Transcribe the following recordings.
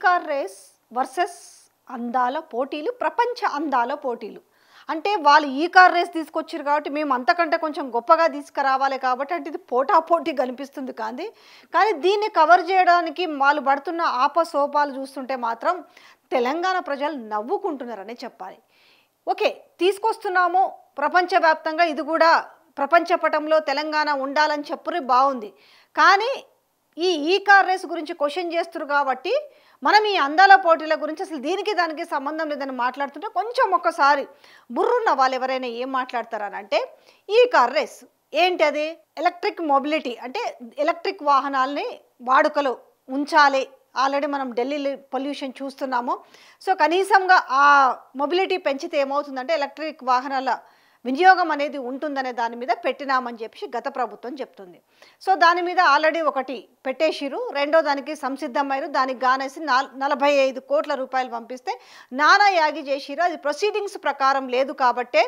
Car race versus అందాల పోటీలు, ప్రపంచ అందాల పోటీలు. అంటే వాళ్ళు ఈ కార్ రేస్ తీసుకొచ్చారు కాబట్టి మేము అంతకంటే కొంచెం గొప్పగా తీసుకురావాలి కాబట్టి అంటే ఇది పోటాపోటీ కనిపిస్తుంది. కానీ దీన్ని కవర్ చేయడానికి వాళ్ళు పడుతున్న ఆపసోపాలు చూస్తుంటే మాత్రం తెలంగాణ ప్రజలు నవ్వుకుంటున్నారనే చెప్పాలి. ఓకే, తీసుకొస్తున్నాము ప్రపంచవ్యాప్తంగా, ఇది కూడా ప్రపంచ పటంలో తెలంగాణ ఉండాలని చెప్పురే బాగుంది. కానీ ఈ కార్ రేస్ గురించి క్వశ్చన్ చేస్తున్నారు కాబట్టి మనం ఈ అందాల పోటీల గురించి అసలు దీనికి దానికి సంబంధం లేదని మాట్లాడుతుంటే కొంచెం ఒక్కసారి బుర్రున్న వాళ్ళు ఎవరైనా ఏం మాట్లాడతారనంటే, ఈ కార్ రేస్ ఏంటి, అది ఎలక్ట్రిక్ మొబిలిటీ, అంటే ఎలక్ట్రిక్ వాహనాలని వాడుకలో ఉంచాలి. ఆల్రెడీ మనం ఢిల్లీ పొల్యూషన్ చూస్తున్నాము. సో కనీసంగా ఆ మొబిలిటీ పెంచితే ఏమవుతుందంటే ఎలక్ట్రిక్ వాహనాల వినియోగం అనేది ఉంటుందనే దాని మీద పెట్టినామని చెప్పి గత ప్రభుత్వం చెప్తుంది. సో దాని మీద ఆల్రెడీ ఒకటి పెట్టేసిరు, రెండో దానికి సంసిద్ధమయ్యారు. దానికి గానేసి 45 కోట్ల రూపాయలు పంపిస్తే నానా యాగి చేసిరు. అది ప్రొసీడింగ్స్ ప్రకారం లేదు కాబట్టే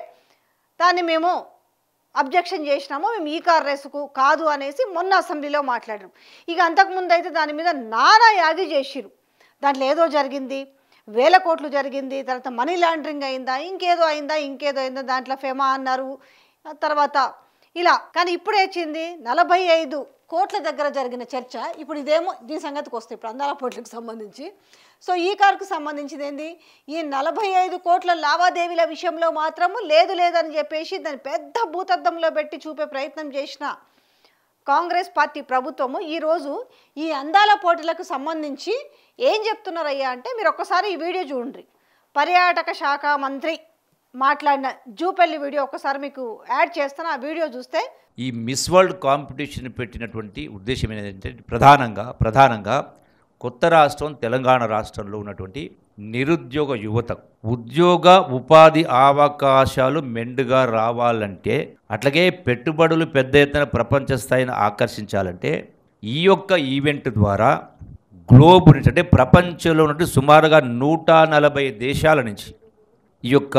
దాన్ని మేము అబ్జెక్షన్ చేసినాము, మేము ఈ కార్ రేసుకు కాదు అనేసి మొన్న అసెంబ్లీలో మాట్లాడారు. ఇక అంతకుముందు అయితే దాని మీద నానా యాగి చేసిరు. దాంట్లో ఏదో జరిగింది, వేల కోట్లు జరిగింది, తర్వాత మనీ లాండరింగ్ అయిందా, ఇంకేదో అయిందా, దాంట్లో ఫేమా అన్నారు తర్వాత ఇలా. కానీ ఇప్పుడు ఏచింది 45 కోట్ల దగ్గర జరిగిన చర్చ. ఇప్పుడు ఇదేమో దీని సంగతికి వస్తాయి ఇప్పుడు అందాల పోటీలకు సంబంధించి. సో ఈ కారుకు సంబంధించింది ఏంది, ఈ 45 కోట్ల లావాదేవీల విషయంలో మాత్రము లేదని చెప్పేసి దాన్ని పెద్ద భూతద్దంలో పెట్టి చూపే ప్రయత్నం చేసిన కాంగ్రెస్ పార్టీ ప్రభుత్వము ఈరోజు ఈ అందాల పోటీలకు సంబంధించి ఏం చెప్తున్నారయ్యా అంటే, మీరు ఒక్కసారి ఈ వీడియో చూడండి. పర్యాటక శాఖ మంత్రి మాట్లాడిన జూపెల్లి వీడియో ఒక్కసారి మీకు యాడ్ చేస్తాను. ఆ వీడియో చూస్తే ఈ మిస్ వరల్డ్ కాంపిటీషన్ పెట్టినటువంటి ఉద్దేశం ఏంటంటే ప్రధానంగా కొత్త రాష్ట్రం తెలంగాణ రాష్ట్రంలో ఉన్నటువంటి నిరుద్యోగ యువత ఉద్యోగ ఉపాధి అవకాశాలు మెండుగా రావాలంటే, అట్లాగే పెట్టుబడులు పెద్ద ఎత్తున ప్రపంచ స్థాయిని ఆకర్షించాలంటే ఈ యొక్క ఈవెంట్ ద్వారా గ్లోబ్ నుంచి, అంటే ప్రపంచంలో ఉన్నట్టు సుమారుగా 140 దేశాల నుంచి ఈ యొక్క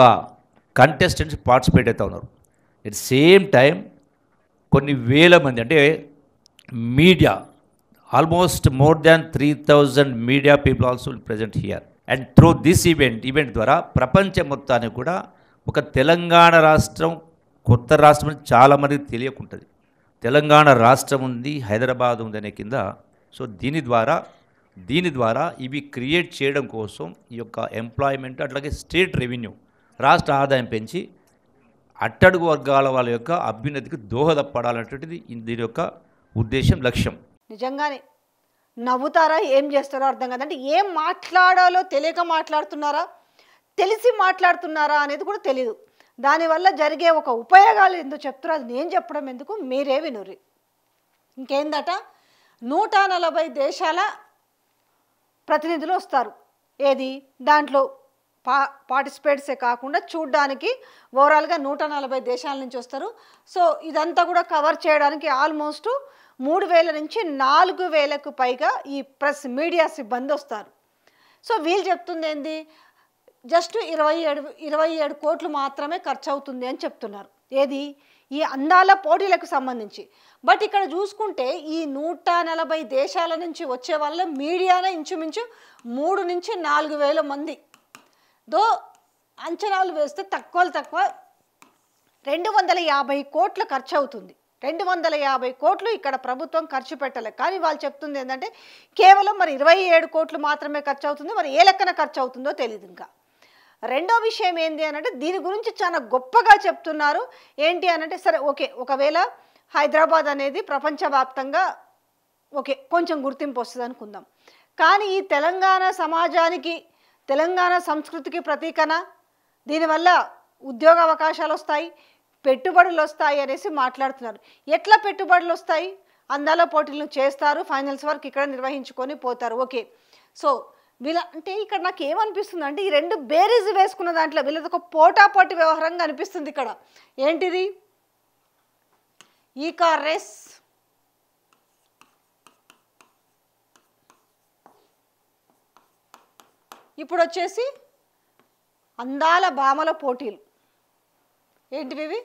కంటెస్టెంట్స్ పార్టిసిపేట్ అవుతూ ఉన్నారు. ఎట్ సేమ్ టైం కొన్ని వేల మంది, అంటే media, almost more than 3000 media people also present here. And through this event ద్వారా ప్రపంచం మొత్తానికి కూడా ఒక తెలంగాణ రాష్ట్రం, కొత్త రాష్ట్రం అని చాలామందికి తెలియకుంటుంది. తెలంగాణ రాష్ట్రం ఉంది, హైదరాబాద్ ఉంది అనే కింద. సో దీని ద్వారా ఇవి క్రియేట్ చేయడం కోసం ఈ యొక్క ఎంప్లాయ్మెంట్, అట్లాగే స్టేట్ రెవెన్యూ, రాష్ట్ర ఆదాయం పెంచి అట్టడుగు వర్గాల వాళ్ళ యొక్క అభ్యున్నతికి దోహదపడాలనేటువంటిది దీని యొక్క ఉద్దేశం, లక్ష్యం. నిజంగానే నవ్వుతారా, ఏం చేస్తారో అర్థం కాదు. అంటే ఏం మాట్లాడాలో తెలియక మాట్లాడుతున్నారా, తెలిసి మాట్లాడుతున్నారా అనేది కూడా తెలియదు. దానివల్ల జరిగే ఒక ఉపయోగాలు ఎందుకు చెప్తారో అది నేను చెప్పడం ఎందుకు, మీరే వినుర్రి. ఇంకేందట, 140 దేశాల ప్రతినిధులు వస్తారు. ఏది దాంట్లో పార్టిసిపేట్సే కాకుండా చూడ్డానికి ఓవరాల్గా 140 దేశాల నుంచి వస్తారు. సో ఇదంతా కూడా కవర్ చేయడానికి ఆల్మోస్ట్ 3000 నుంచి 4000కు పైగా ఈ ప్రెస్ మీడియా సిబ్బంది వస్తారు. సో వీళ్ళు చెప్తుంది ఏంది, జస్ట్ 27 కోట్లు మాత్రమే ఖర్చు అవుతుంది అని చెప్తున్నారు. ఏది, ఈ అందాల పోటీలకు సంబంధించి. బట్ ఇక్కడ చూసుకుంటే ఈ 140 దేశాల నుంచి వచ్చే వాళ్ళ మీడియానే ఇంచుమించు 3 నుంచి 4000 మంది. అంచనాలు వేస్తే తక్కువ 250 కోట్ల ఖర్చు అవుతుంది. 250 కోట్లు ఇక్కడ ప్రభుత్వం ఖర్చు పెట్టలేదు. కానీ వాళ్ళు చెప్తుంది ఏంటంటే కేవలం మరి 27 కోట్లు మాత్రమే ఖర్చు అవుతుంది. మరి ఏ లెక్కన ఖర్చు అవుతుందో తెలియదు. ఇంకా రెండో విషయం ఏంటి అనంటే, దీని గురించి చాలా గొప్పగా చెప్తున్నారు. ఏంటి అనంటే, సరే ఓకే, ఒకవేళ హైదరాబాద్ అనేది ప్రపంచవ్యాప్తంగా ఓకే కొంచెం గుర్తింపు వస్తుంది అనుకుందాం. కానీ ఈ తెలంగాణ సమాజానికి, తెలంగాణ సంస్కృతికి ప్రతీకన, దీనివల్ల ఉద్యోగ అవకాశాలు వస్తాయి, పెట్టుబడులు వస్తాయి అనేసి మాట్లాడుతున్నారు. ఎట్లా పెట్టుబడులు వస్తాయి, అందాల పోటీలను చేస్తారు, ఫైనల్స్ వరకు ఇక్కడ నిర్వహించుకొని పోతారు. ఓకే, సో వీళ్ళ అంటే ఇక్కడ నాకు ఏమనిపిస్తుంది అంటే, ఈ రెండు బేరీజ్ వేసుకున్న దాంట్లో వీళ్ళది ఒక పోటాపోటీ వ్యవహారంగా అనిపిస్తుంది. ఇక్కడ ఏంటిది, ఈ కార్ రేస్, ఇప్పుడు వచ్చేసి అందాల భామల పోటీలు. ఏంటివి ఇవి,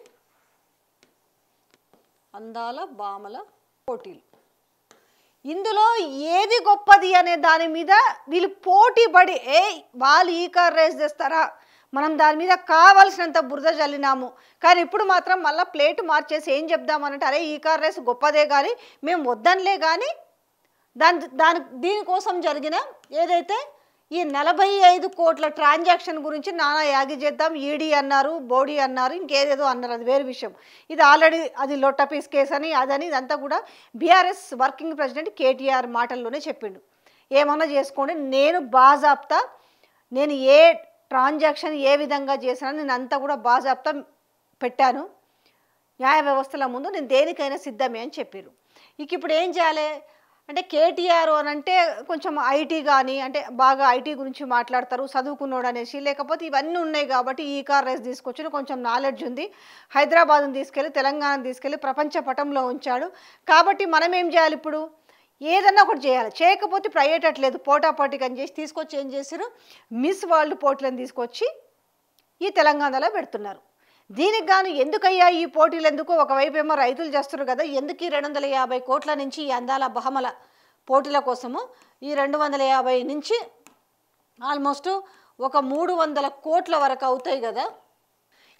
అందాల భామల పోటీలు. ఇందులో ఏది గొప్పది అనే దాని మీద వీళ్ళు పోటీ పడి వాళ్ళు ఈ కార్ రేస్ చేస్తారా, మనం దాని మీద కావాల్సినంత బురద జల్లినాము, కానీ ఇప్పుడు మాత్రం మళ్ళీ ప్లేట్ మార్చేసి ఏం చెప్దామనంటే అరే ఈ కార్ రేస్ గొప్పదే కానీ మేము వద్దనిలే, కానీ దీనికోసం జరిగిన ఏదైతే ఈ 45 కోట్ల ట్రాన్సాక్షన్ గురించి నానా యాగి చేద్దాం, ఈడీ అన్నారు, బోడీ అన్నారు, ఇంకేదేదో అన్నారు, అది వేరే విషయం. ఇది ఆల్రెడీ అది లొట్టపీస్ కేసు అని అదని ఇదంతా కూడా బీఆర్ఎస్ వర్కింగ్ ప్రెసిడెంట్ కేటీఆర్ మాటల్లోనే చెప్పిండు. ఏమన్నా చేసుకోండి, నేను బాజాప్తా, నేను ఏ ట్రాన్సాక్షన్ ఏ విధంగా చేసినా నేను అంతా కూడా బాజాప్తా పెట్టాను న్యాయ వ్యవస్థల ముందు, నేను దేనికైనా సిద్ధమే అని చెప్పారు. ఇక ఇప్పుడు ఏం చేయాలి అంటే కేటీఆర్ అని అంటే కొంచెం ఐటీ కానీ అంటే బాగా ఐటీ గురించి మాట్లాడతారు, చదువుకున్నాడు అనేసి, లేకపోతే ఇవన్నీ ఉన్నాయి కాబట్టి ఈ కార్ రేస్ తీసుకొచ్చిన కొంచెం నాలెడ్జ్ ఉంది, హైదరాబాద్ని తీసుకెళ్ళి తెలంగాణను తీసుకెళ్ళి ప్రపంచ పటంలో ఉంచాడు, కాబట్టి మనం ఏం చేయాలి, ఇప్పుడు ఏదన్నా ఒకటి చేయాలి, చేయకపోతే ఇప్పుడు అయ్యేటట్లేదు, పోటాపోటీకి అని చేసి తీసుకొచ్చి ఏం చేశారు, మిస్ వరల్డ్ పోటీలను తీసుకొచ్చి ఈ తెలంగాణలో పెడుతున్నారు. దీనికి గాను ఎందుకయ్యా ఈ పోటీలు ఎందుకు, ఒకవైపు ఏమో రైతులు చేస్తున్నారు కదా, ఎందుకు ఈ 250 కోట్ల నుంచి ఈ అందాల బహమల పోటీల కోసము ఈ 250 నుంచి ఆల్మోస్ట్ ఒక 300 కోట్ల వరకు అవుతాయి కదా,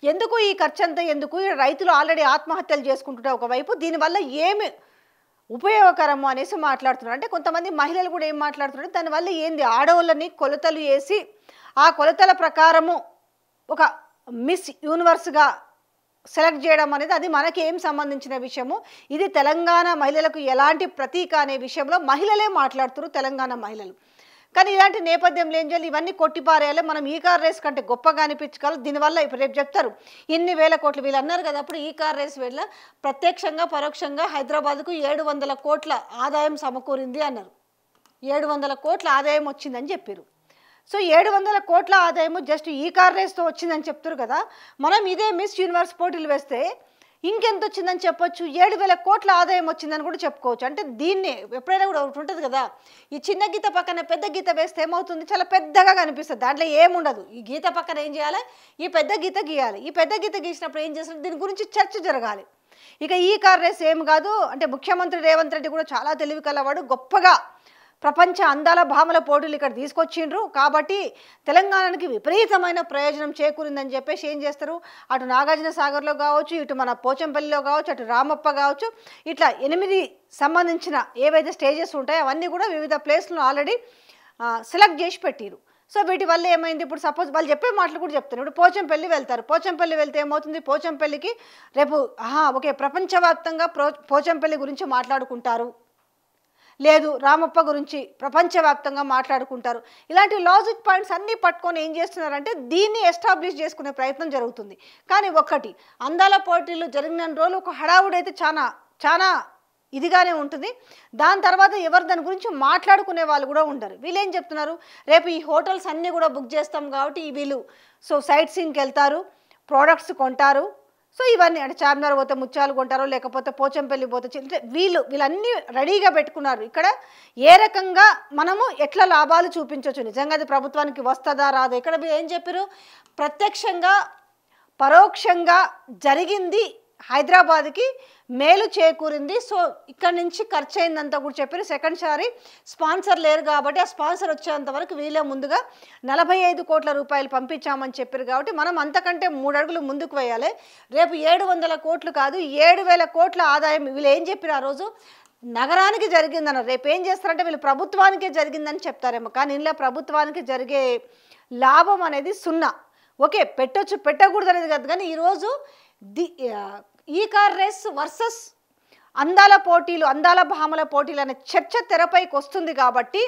ఎందుకు ఈ ఖర్చు అంతా ఎందుకు, ఈ రైతులు ఆల్రెడీ ఆత్మహత్యలు చేసుకుంటుంటే ఒకవైపు దీనివల్ల ఏమి ఉపయోగకరము అనేసి మాట్లాడుతున్నారు. అంటే కొంతమంది మహిళలు కూడా ఏం మాట్లాడుతున్నారు, దానివల్ల ఏంది, ఆడవాళ్ళని కొలతలు వేసి ఆ కొలతల ప్రకారము ఒక మిస్ యూనివర్స్గా సెలెక్ట్ చేయడం అనేది అది మనకి ఏం సంబంధించిన విషయము, ఇది తెలంగాణ మహిళలకు ఎలాంటి ప్రతీక అనే విషయంలో మహిళలే మాట్లాడుతున్నారు, తెలంగాణ మహిళలు. కానీ ఇలాంటి నేపథ్యంలో ఏం చేయాలి, ఇవన్నీ కొట్టిపారేయాలి, మనం ఈ కార్ రేస్ కంటే గొప్పగా అనిపించుకోవాలి. దీనివల్ల ఇప్పుడు రేపు చెప్తారు ఇన్ని వేల కోట్లు వీళ్ళు అన్నారు కదా, అప్పుడు ఈ కార్ రేస్ వల్ల ప్రత్యక్షంగా పరోక్షంగా హైదరాబాద్కు 700 కోట్ల ఆదాయం సమకూరింది అన్నారు, 700 కోట్ల ఆదాయం వచ్చిందని చెప్పారు. సో 700 కోట్ల ఆదాయము జస్ట్ ఈ కార్ రేస్తో వచ్చిందని చెప్తారు కదా, మనం ఇదే మిస్ యూనివర్స్ పోటీలు వేస్తే ఇంకెంత వచ్చిందని చెప్పొచ్చు, 7,000 కోట్ల ఆదాయం వచ్చిందని కూడా చెప్పుకోవచ్చు. అంటే దీన్ని ఎప్పుడైనా కూడా ఒకటి ఉంటుంది కదా, ఈ చిన్న గీత పక్కన పెద్ద గీత వేస్తే ఏమవుతుంది, చాలా పెద్దగా కనిపిస్తుంది, దాంట్లో ఏముండదు. ఈ గీత పక్కన ఏం చేయాలి, ఈ పెద్ద గీత గీయాలి, ఈ పెద్ద గీత గీసినప్పుడు ఏం చేస్తారు, దీని గురించి చర్చ జరగాలి. ఇక ఈ కార్ రేస్ ఏం కాదు అంటే ముఖ్యమంత్రి రేవంత్ రెడ్డి కూడా చాలా తెలివి కలవాడు, గొప్పగా ప్రపంచ అందాల భామల పోటీలు ఇక్కడ తీసుకొచ్చిండ్రు, కాబట్టి తెలంగాణకి విపరీతమైన ప్రయోజనం చేకూరిందని చెప్పేసి ఏం చేస్తారు, అటు నాగార్జున సాగర్లో కావచ్చు, ఇటు మన పోచంపల్లిలో కావచ్చు, అటు రామప్ప కావచ్చు, ఇట్లా 8 సంబంధించిన ఏవైతే స్టేజెస్ ఉంటాయో అవన్నీ కూడా వివిధ ప్లేస్లను ఆల్రెడీ సెలెక్ట్ చేసి పెట్టిరు. సో వీటి వల్ల ఏమైంది, ఇప్పుడు సపోజ్ వాళ్ళు చెప్పే మాటలు కూడా చెప్తారు, ఇప్పుడు పోచంపల్లి వెళ్తారు, పోచంపల్లి వెళ్తే ఏమవుతుంది, పోచంపల్లికి రేపు ఓకే ప్రపంచవ్యాప్తంగా పోచంపల్లి గురించి మాట్లాడుకుంటారు, లేదు రామప్ప గురించి ప్రపంచవ్యాప్తంగా మాట్లాడుకుంటారు. ఇలాంటి లాజిక్ పాయింట్స్ అన్నీ పట్టుకొని ఏం చేస్తున్నారంటే దీన్ని ఎస్టాబ్లిష్ చేసుకునే ప్రయత్నం జరుగుతుంది. కానీ ఒక్కటి, అందాల పోటీలు జరిగిన రోజులు ఒక హడావుడైతే చాలా ఇదిగానే ఉంటుంది, దాని తర్వాత ఎవరు దాని గురించి మాట్లాడుకునే వాళ్ళు కూడా ఉండరు. వీళ్ళు ఏం చెప్తున్నారు, రేపు ఈ హోటల్స్ అన్నీ కూడా బుక్ చేస్తాం కాబట్టి వీళ్ళు సో సైట్ సీయింగ్కి వెళ్తారు, ప్రోడక్ట్స్ కొంటారు, సో ఇవన్నీ అంటే చార్మినార్ పోతే ముత్యాలు కొంటారో లేకపోతే పోచంపల్లి పోతే వీళ్ళన్నీ రెడీగా పెట్టుకున్నారు. ఇక్కడ ఏ రకంగా మనము ఎట్లా లాభాలు చూపించవచ్చు, నిజంగా అది ప్రభుత్వానికి వస్తుందా రాదా, ఇక్కడ ఏం చెప్పారు, ప్రత్యక్షంగా పరోక్షంగా జరిగింది హైదరాబాద్కి మేలు చేకూరింది, సో ఇక్కడ నుంచి ఖర్చు అయిందంతా కూడా చెప్పారు. సెకండ్ సారి స్పాన్సర్ లేరు కాబట్టి ఆ స్పాన్సర్ వచ్చేంత వరకు వీళ్ళే ముందుగా 45 కోట్ల రూపాయలు పంపించామని చెప్పారు, కాబట్టి మనం అంతకంటే 3 అడుగులు ముందుకు వేయాలి. రేపు 700 కోట్లు కాదు 7,000 కోట్ల ఆదాయం వీళ్ళు ఏం చెప్పారు ఆ రోజు, నగరానికి జరిగిందన్నారు. రేపు ఏం చేస్తారంటే వీళ్ళు ప్రభుత్వానికే జరిగిందని చెప్తారేమో, కానీ ఇంట్లో ప్రభుత్వానికి జరిగే లాభం అనేది 0. ఓకే పెట్టొచ్చు పెట్టకూడదు అనేది కాదు, కానీ ఈరోజు ఈ కార్ రేస్ వర్సెస్ అందాల పోటీలు, అందాల భామల పోటీలు అనే చర్చ తెరపైకి వస్తుంది కాబట్టి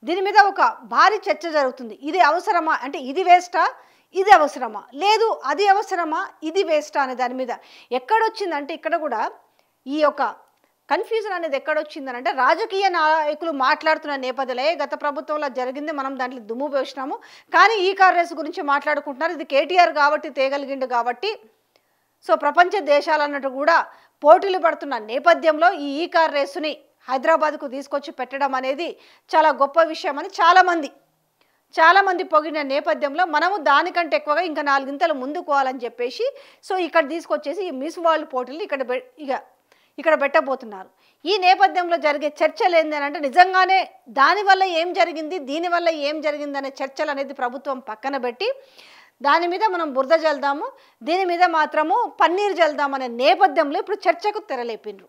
దీని మీద ఒక భారీ చర్చ జరుగుతుంది. ఇది అవసరమా అంటే ఇది వేస్టా, ఇది అవసరమా, లేదు అది అవసరమా, ఇది వేస్టా అనే దాని మీద ఎక్కడొచ్చిందంటే ఇక్కడ కూడా ఈ యొక్క కన్ఫ్యూజన్ అనేది ఎక్కడొచ్చిందని అంటే రాజకీయ నాయకులు మాట్లాడుతున్న నేపథ్యంలో గత ప్రభుత్వంలో జరిగింది, మనం దాంట్లో దుమ్ము వేసినాము, కానీ ఈ కార్ రేస్ గురించి మాట్లాడుకుంటున్నారు, ఇది కేటీఆర్ కాబట్టి తేగలిగిండు కాబట్టి సో ప్రపంచ దేశాలన్నట్టు కూడా పోటీలు పడుతున్న నేపథ్యంలో ఈ కార్ రేసుని హైదరాబాద్కు తీసుకొచ్చి పెట్టడం అనేది చాలా గొప్ప విషయం అని చాలామంది పొగిడిన నేపథ్యంలో మనము దానికంటే ఎక్కువగా ఇంకా 4 గింతలు ముందుకు పోవాలని చెప్పేసి సో ఇక్కడ తీసుకొచ్చేసి ఈ మిస్ వరల్డ్ పోటీలు ఇక్కడ ఇక ఇక్కడ పెట్టబోతున్నారు. ఈ నేపథ్యంలో జరిగే చర్చలు ఏంటంటే నిజంగానే దానివల్ల ఏం జరిగింది, దీనివల్ల ఏం జరిగింది అనే చర్చలు అనేది ప్రభుత్వం పక్కన పెట్టి దాని మీద మనం బురద జల్దాము, దీని మీద మాత్రము పన్నీరు జల్దాం అనే నేపథ్యంలో ఇప్పుడు చర్చకు తెరలేపిండ్రు.